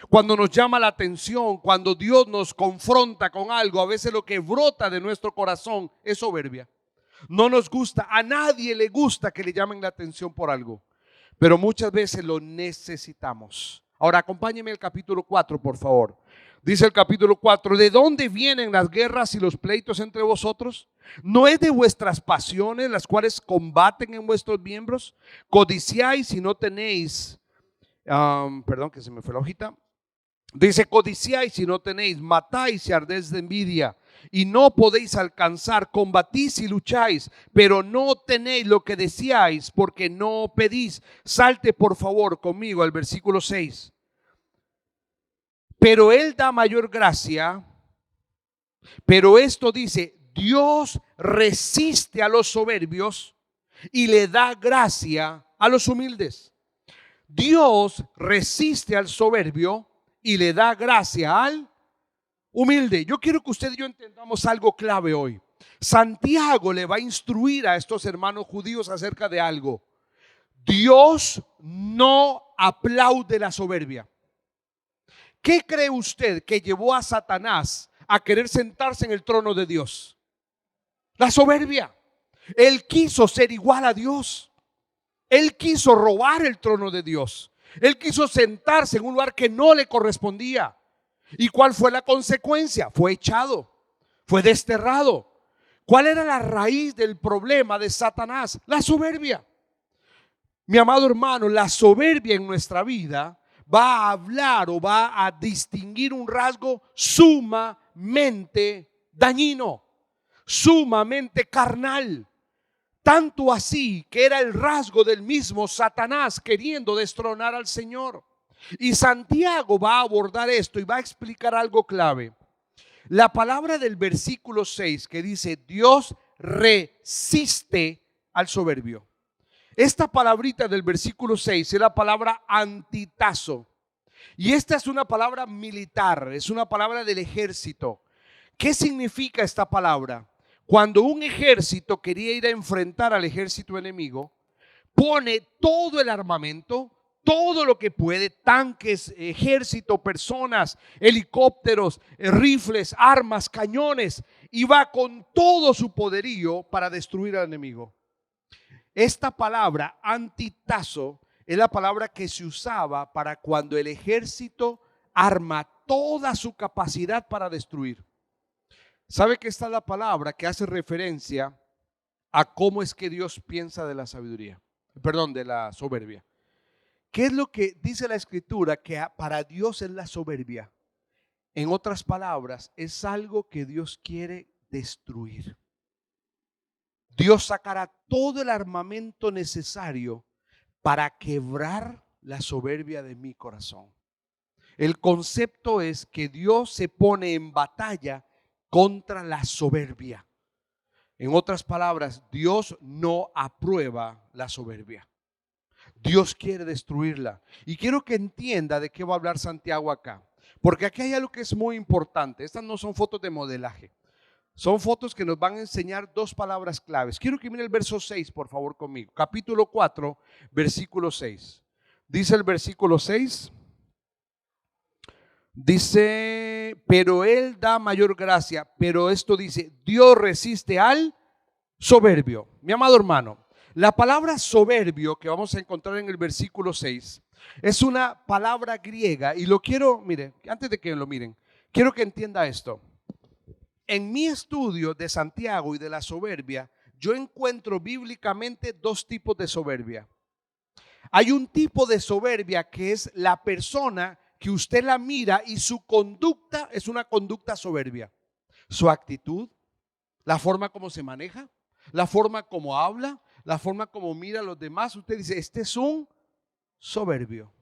Cuando nos llama la atención, cuando Dios nos confronta con algo, a veces lo que brota de nuestro corazón es soberbia. No nos gusta, a nadie le gusta que le llamen la atención por algo, pero muchas veces lo necesitamos. Ahora acompáñeme al capítulo 4, por favor. Dice el capítulo 4: ¿de dónde vienen las guerras y los pleitos entre vosotros? ¿No es de vuestras pasiones las cuales combaten en vuestros miembros? Codiciáis y no tenéis, perdón que se me fue la hojita. Dice, codiciáis y no tenéis, matáis y ardéis de envidia, y no podéis alcanzar, combatís y lucháis, pero no tenéis lo que deseáis, porque no pedís. Salte por favor conmigo al versículo 6. Pero Él da mayor gracia, pero esto dice, Dios resiste a los soberbios y le da gracia a los humildes. Dios resiste al soberbio y le da gracia al humilde. Yo quiero que usted y yo entendamos algo clave hoy. Santiago le va a instruir a estos hermanos judíos acerca de algo. Dios no aplaude la soberbia. ¿Qué cree usted que llevó a Satanás a querer sentarse en el trono de Dios? La soberbia. Él quiso ser igual a Dios. Él quiso robar el trono de Dios. Él quiso sentarse en un lugar que no le correspondía. ¿Y cuál fue la consecuencia? Fue echado, fue desterrado. ¿Cuál era la raíz del problema de Satanás? La soberbia. Mi amado hermano, la soberbia en nuestra vida va a hablar o va a distinguir un rasgo sumamente dañino, sumamente carnal. Tanto así que era el rasgo del mismo Satanás queriendo destronar al Señor. Y Santiago va a abordar esto y va a explicar algo clave. La palabra del versículo 6 que dice Dios resiste al soberbio. Esta palabrita del versículo 6 es la palabra antitazo. Y esta es una palabra militar, es una palabra del ejército. ¿Qué significa esta palabra? Cuando un ejército quería ir a enfrentar al ejército enemigo, pone todo el armamento, todo lo que puede, tanques, ejército, personas, helicópteros, rifles, armas, cañones, y va con todo su poderío para destruir al enemigo. Esta palabra antitazo es la palabra que se usaba para cuando el ejército arma toda su capacidad para destruir. ¿Sabe que esta es la palabra que hace referencia a cómo es que Dios piensa de la sabiduría? Perdón, de la soberbia. ¿Qué es lo que dice la Escritura que para Dios es la soberbia? En otras palabras, es algo que Dios quiere destruir. Dios sacará todo el armamento necesario para quebrar la soberbia de mi corazón. El concepto es que Dios se pone en batalla contra la soberbia. En otras palabras, Dios no aprueba la soberbia. Dios quiere destruirla. Y quiero que entienda de qué va a hablar Santiago acá. Porque aquí hay algo que es muy importante. Estas no son fotos de modelaje. Son fotos que nos van a enseñar dos palabras claves. Quiero que mire el verso 6, por favor, conmigo. Capítulo 4, versículo 6. Dice el versículo 6. Dice, pero Él da mayor gracia. Pero esto dice, Dios resiste al soberbio. Mi amado hermano, la palabra soberbio que vamos a encontrar en el versículo 6 es una palabra griega. Y lo quiero, mire, antes de que lo miren, quiero que entienda esto. En mi estudio de Santiago y de la soberbia, yo encuentro bíblicamente dos tipos de soberbia. Hay un tipo de soberbia que es la persona que usted la mira y su conducta es una conducta soberbia. Su actitud, la forma como se maneja, la forma como habla, la forma como mira a los demás. Usted dice, este es un soberbio.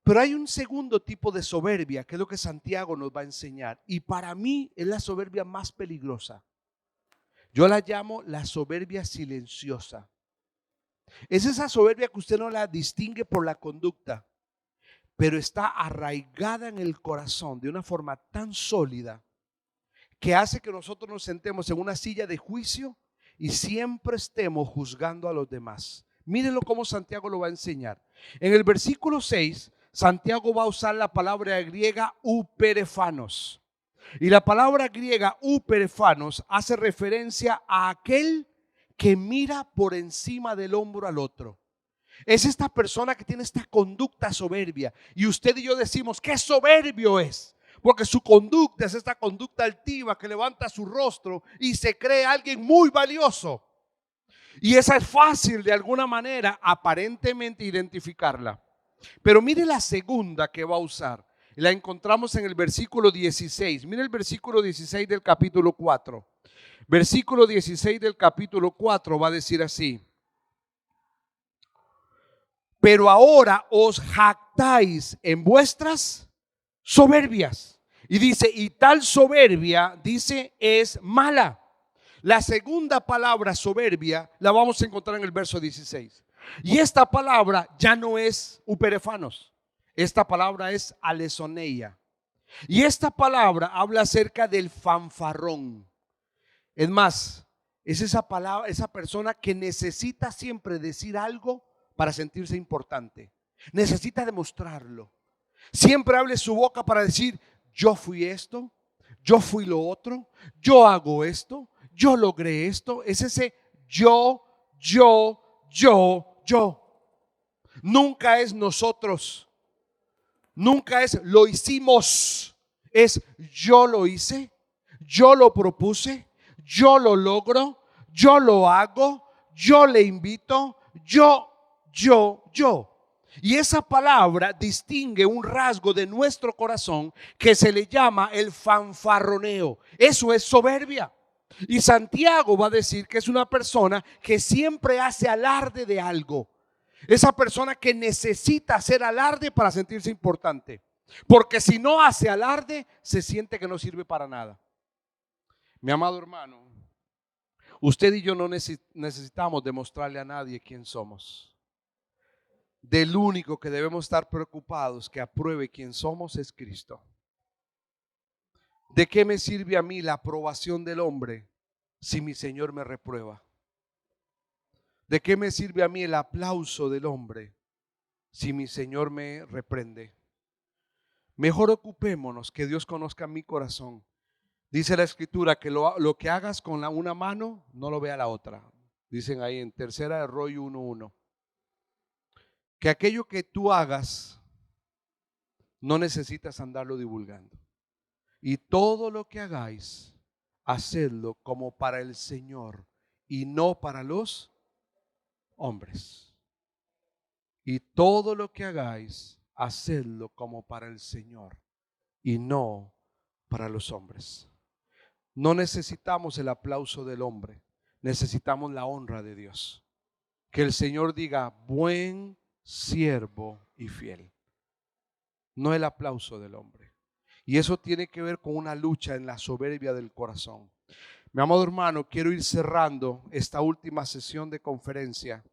Pero hay un segundo tipo de soberbia, que es lo que Santiago nos va a enseñar. Y para mí es la soberbia más peligrosa. Yo la llamo la soberbia silenciosa. Es esa soberbia que usted no la distingue por la conducta, pero está arraigada en el corazón de una forma tan sólida que hace que nosotros nos sentemos en una silla de juicio y siempre estemos juzgando a los demás. Mírenlo cómo Santiago lo va a enseñar. En el versículo 6, Santiago va a usar la palabra griega uperefanos. Y la palabra griega uperefanos hace referencia a aquel que mira por encima del hombro al otro. Es esta persona que tiene esta conducta soberbia. Y usted y yo decimos, ¿qué soberbio es? Porque su conducta es esta conducta altiva que levanta su rostro y se cree alguien muy valioso. Y esa es fácil de alguna manera aparentemente identificarla. Pero mire la segunda que va a usar. La encontramos en el versículo 16. Mira el versículo 16 del capítulo 4. Versículo 16 del capítulo 4 va a decir así: pero ahora os jactáis en vuestras soberbias. Y dice, y tal soberbia, dice, es mala. La segunda palabra soberbia la vamos a encontrar en el verso 16. Y esta palabra ya no es uperefanos. Esta palabra es alesoneia. Y esta palabra habla acerca del fanfarrón. Es más, es esa palabra, esa persona que necesita siempre decir algo para sentirse importante. Necesita demostrarlo. Siempre abre su boca para decir, yo fui esto, yo fui lo otro, yo hago esto, yo logré esto. Es ese yo. Nunca es nosotros. Nunca es lo hicimos. Es yo lo hice, yo lo propuse, yo lo logro, yo lo hago, yo le invito, yo. Y esa palabra distingue un rasgo de nuestro corazón que se le llama el fanfarroneo. Eso es soberbia. Y Santiago va a decir que es una persona que siempre hace alarde de algo. Esa persona que necesita hacer alarde para sentirse importante. Porque si no hace alarde, se siente que no sirve para nada. Mi amado hermano, usted y yo no necesitamos demostrarle a nadie quién somos. Del único que debemos estar preocupados que apruebe quién somos es Cristo. ¿De qué me sirve a mí la aprobación del hombre si mi Señor me reprueba? ¿De qué me sirve a mí el aplauso del hombre si mi Señor me reprende? Mejor ocupémonos que Dios conozca mi corazón. Dice la Escritura que lo que hagas con una mano, no lo vea la otra. Dicen ahí en Tercera de Roy 1:1. Que aquello que tú hagas no necesitas andarlo divulgando. Y todo lo que hagáis, hacedlo como para el Señor y no para los hombres. Y todo lo que hagáis, hacedlo como para el Señor y no para los hombres. No necesitamos el aplauso del hombre, necesitamos la honra de Dios. Que el Señor diga, buen siervo y fiel, no el aplauso del hombre. Y eso tiene que ver con una lucha en la soberbia del corazón. Mi amado hermano, quiero ir cerrando esta última sesión de conferencia.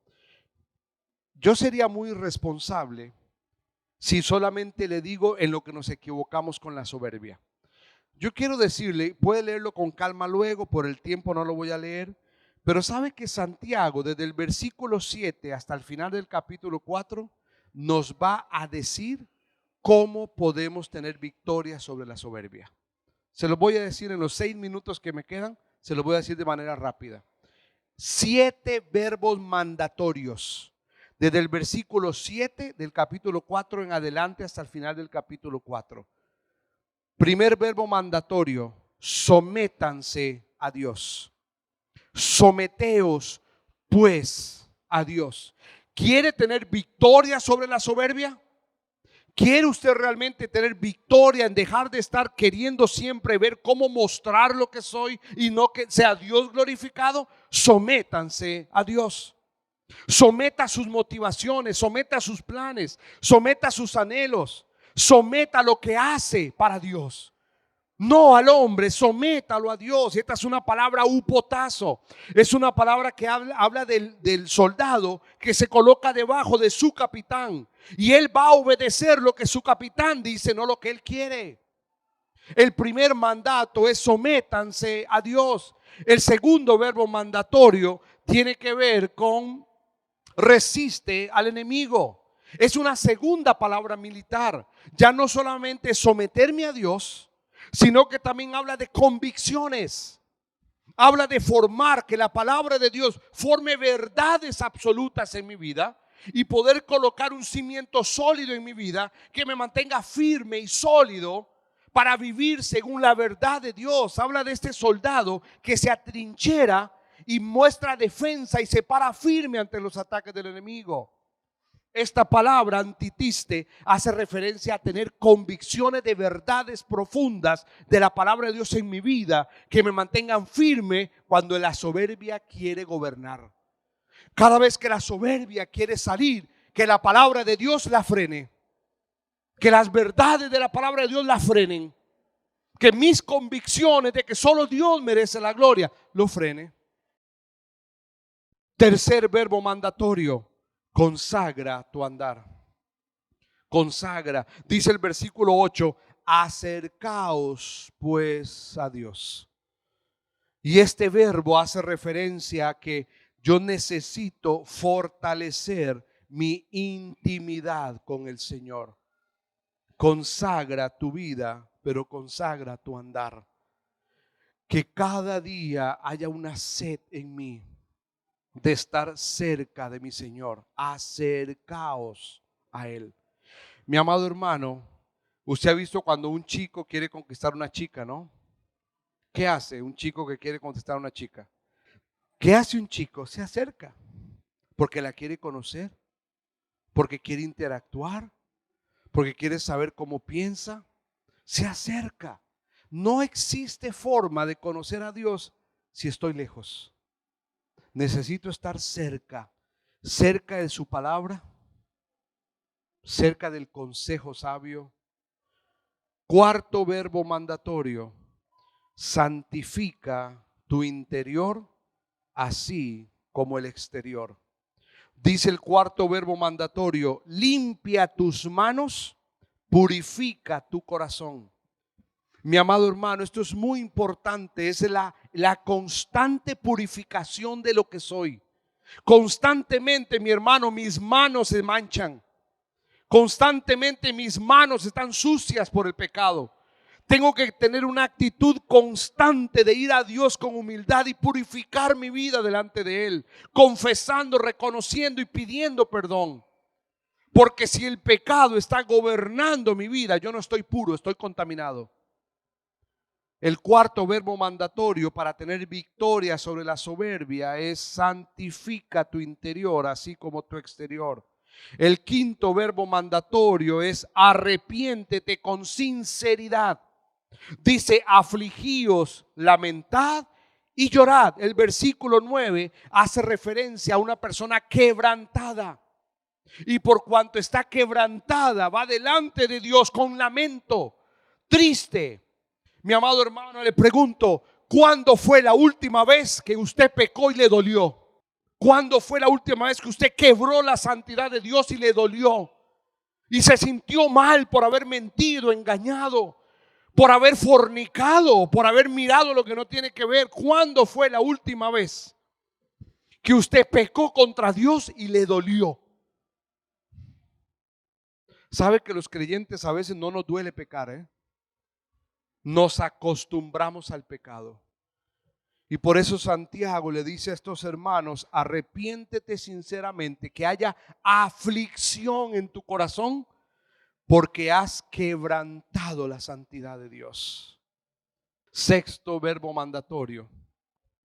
Yo sería muy irresponsable si solamente le digo en lo que nos equivocamos con la soberbia. Yo quiero decirle, puede leerlo con calma luego, por el tiempo no lo voy a leer, pero sabe que Santiago desde el versículo 7 hasta el final del capítulo 4 nos va a decir cómo podemos tener victoria sobre la soberbia. Se lo voy a decir en los 6 minutos que me quedan, se lo voy a decir de manera rápida. 7 verbos mandatorios, desde el versículo 7 del capítulo 4 en adelante hasta el final del capítulo 4. Primer verbo mandatorio, sométanse a Dios. Someteos pues a Dios. ¿Quiere tener victoria sobre la soberbia? ¿Quiere usted realmente tener victoria en dejar de estar queriendo siempre ver cómo mostrar lo que soy y no que sea Dios glorificado? Sométanse a Dios. Someta sus motivaciones, someta sus planes, someta sus anhelos, someta lo que hace para Dios. No al hombre, sométalo a Dios. Esta es una palabra upotazo. Es una palabra que habla del soldado que se coloca debajo de su capitán. Y él va a obedecer lo que su capitán dice, no lo que él quiere. El primer mandato es sométanse a Dios. El segundo verbo mandatorio tiene que ver con resiste al enemigo. Es una segunda palabra militar. Ya no solamente someterme a Dios, sino que también habla de convicciones. Habla de formar, que la palabra de Dios forme verdades absolutas en mi vida y poder colocar un cimiento sólido en mi vida que me mantenga firme y sólido para vivir según la verdad de Dios. Habla de este soldado que se atrinchera y muestra defensa y se para firme ante los ataques del enemigo. Esta palabra antitiste hace referencia a tener convicciones de verdades profundas de la palabra de Dios en mi vida que me mantengan firme cuando la soberbia quiere gobernar. Cada vez que la soberbia quiere salir, que la palabra de Dios la frene, que las verdades de la palabra de Dios la frenen, que mis convicciones de que solo Dios merece la gloria lo frene. Tercer verbo mandatorio: consagra tu andar. Consagra. Dice el versículo 8: acercaos pues a Dios. Y este verbo hace referencia a que yo necesito fortalecer mi intimidad con el Señor. Consagra tu vida, pero consagra tu andar. Que cada día haya una sed en mí de estar cerca de mi Señor. Acercaos a Él. Mi amado hermano, usted ha visto cuando un chico quiere conquistar a una chica, ¿no? ¿Qué hace un chico que quiere conquistar a una chica? ¿Qué hace un chico? Se acerca porque la quiere conocer, porque quiere interactuar, porque quiere saber cómo piensa. Se acerca. No existe forma de conocer a Dios si estoy lejos. Necesito estar cerca, cerca de su palabra, cerca del consejo sabio. Cuarto verbo mandatorio: santifica tu interior así como el exterior. Dice el cuarto verbo mandatorio: limpia tus manos, purifica tu corazón. Mi amado hermano, esto es muy importante, es la constante purificación de lo que soy. Constantemente, mi hermano, mis manos se manchan. Constantemente mis manos están sucias por el pecado. Tengo que tener una actitud constante de ir a Dios con humildad y purificar mi vida delante de Él, confesando, reconociendo y pidiendo perdón. Porque si el pecado está gobernando mi vida, yo no estoy puro, estoy contaminado. El cuarto verbo mandatorio para tener victoria sobre la soberbia es: santifica tu interior así como tu exterior. El quinto verbo mandatorio es: arrepiéntete con sinceridad. Dice: afligíos, lamentad y llorad. El versículo 9 hace referencia a una persona quebrantada. Y por cuanto está quebrantada, va delante de Dios con lamento, triste. Mi amado hermano, le pregunto: ¿cuándo fue la última vez que usted pecó y le dolió? ¿Cuándo fue la última vez que usted quebró la santidad de Dios y le dolió? Y se sintió mal por haber mentido, engañado, por haber fornicado, por haber mirado lo que no tiene que ver. ¿Cuándo fue la última vez que usted pecó contra Dios y le dolió? ¿Sabe que los creyentes a veces no nos duele pecar, Nos acostumbramos al pecado. Y por eso Santiago le dice a estos hermanos: arrepiéntete sinceramente, que haya aflicción en tu corazón, porque has quebrantado la santidad de Dios. Sexto verbo mandatorio: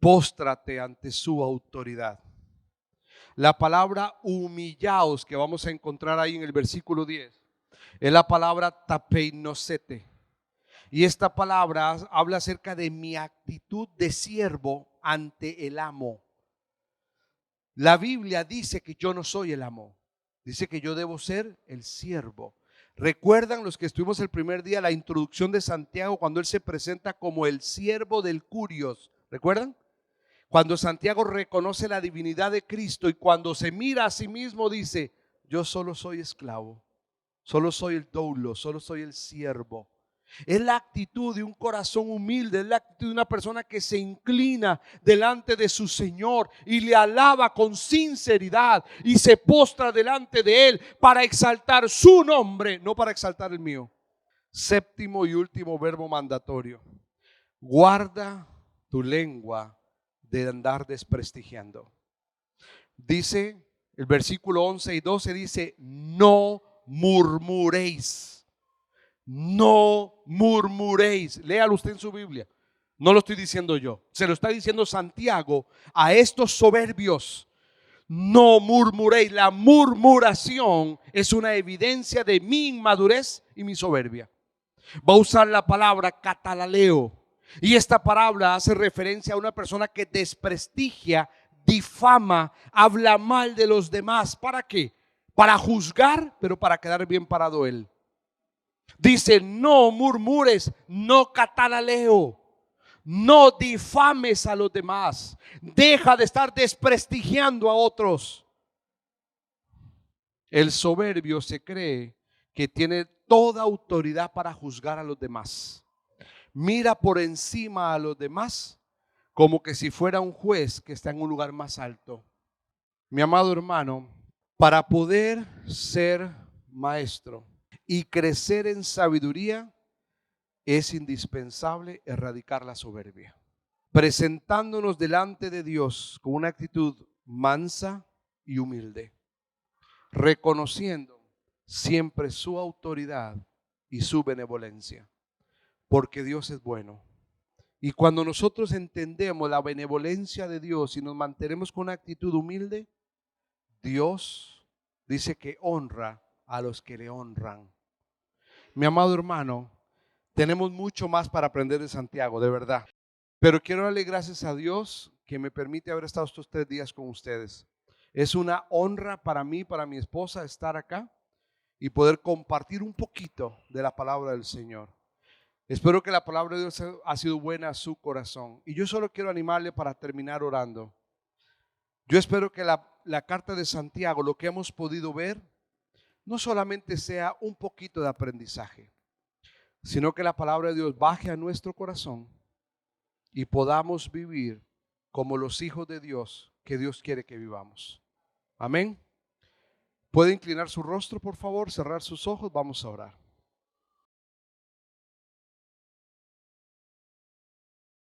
póstrate ante su autoridad. La palabra humillaos, que vamos a encontrar ahí en el versículo 10, es la palabra tapeinosete. Y esta palabra habla acerca de mi actitud de siervo ante el amo. La Biblia dice que yo no soy el amo. Dice que yo debo ser el siervo. ¿Recuerdan los que estuvimos el primer día la introducción de Santiago cuando él se presenta como el siervo del Curios? ¿Recuerdan? Cuando Santiago reconoce la divinidad de Cristo y cuando se mira a sí mismo dice: yo solo soy esclavo, solo soy el doulo, solo soy el siervo. Es la actitud de un corazón humilde, es la actitud de una persona que se inclina delante de su Señor y le alaba con sinceridad y se postra delante de Él para exaltar su nombre, no para exaltar el mío. Séptimo y último verbo mandatorio: guarda tu lengua de andar desprestigiando. Dice el versículo 11 y 12, dice: no murmuréis. No murmuréis. Léalo usted en su Biblia. No lo estoy diciendo yo, se lo está diciendo Santiago a estos soberbios. No murmuréis. La murmuración es una evidencia de mi inmadurez y mi soberbia. Va a usar la palabra catalaleo. Y esta palabra hace referencia a una persona que desprestigia, difama, habla mal de los demás. ¿Para qué? Para juzgar, pero para quedar bien parado él. Dice, no murmures, no catalaleo. No difames a los demás. Deja de estar desprestigiando a otros. El soberbio se cree que tiene toda autoridad para juzgar a los demás. Mira por encima a los demás como que si fuera un juez que está en un lugar más alto. Mi amado hermano, para poder ser maestro y crecer en sabiduría, es indispensable erradicar la soberbia, presentándonos delante de Dios con una actitud mansa y humilde, reconociendo siempre su autoridad y su benevolencia, porque Dios es bueno. Y cuando nosotros entendemos la benevolencia de Dios y nos mantenemos con una actitud humilde, Dios dice que honra a los que le honran. Mi amado hermano, tenemos mucho más para aprender de Santiago, de verdad. Pero quiero darle gracias a Dios que me permite haber estado estos 3 días con ustedes. Es una honra para mí, para mi esposa, estar acá y poder compartir un poquito de la palabra del Señor. Espero que la palabra de Dios ha sido buena a su corazón. Y yo solo quiero animarle para terminar orando. Yo espero que la carta de Santiago, lo que hemos podido ver, no solamente sea un poquito de aprendizaje, sino que la palabra de Dios baje a nuestro corazón y podamos vivir como los hijos de Dios que Dios quiere que vivamos. Amén. ¿Puede inclinar su rostro, por favor? Cerrar sus ojos. Vamos a orar.